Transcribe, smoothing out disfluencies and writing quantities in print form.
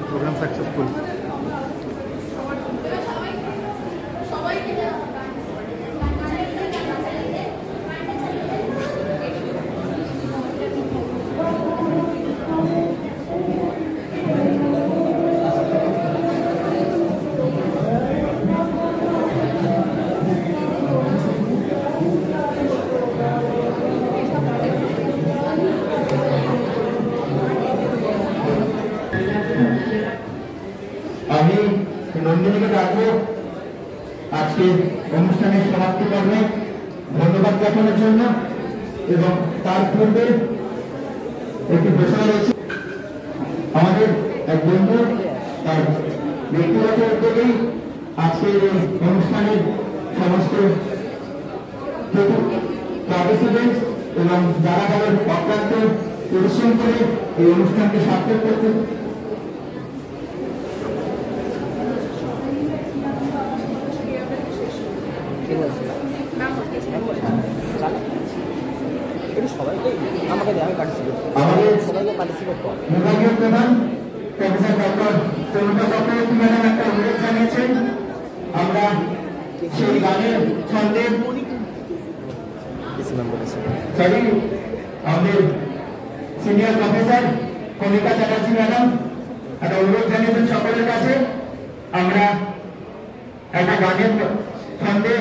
Programme successful. আমি নন্দিনীকে ডাকবো আজকে অনুষ্ঠানের সমাপ্তি করবে ধন্যবাদ জ্ঞাপনের জন্য, এবং তার পূর্বে একটি ঘোষণা রয়েছে। আমাদের এক বন্ধু তার ব্যক্তিগত উদ্যোগেই আজকের এই অনুষ্ঠানের সমস্ত পার্টিসিপেন্ট এবং যারা তাদের অক্লান্ত পরিশ্রম করে এই অনুষ্ঠানকে সার্থক করতে বিভাগীয় প্রধান প্রফেসর ডক্টর তরুণা চক্রবর্তী ম্যাডাম একটা অনুরোধ জানিয়েছেন। আমরা সেই গানের ছন্দে আমাদের সিনিয়র প্রফেসর কণিকা চ্যাটার্জি ম্যাডাম একটা অনুরোধ জানিয়েছেন সকলের কাছে। আমরা একটা গানের ছন্দে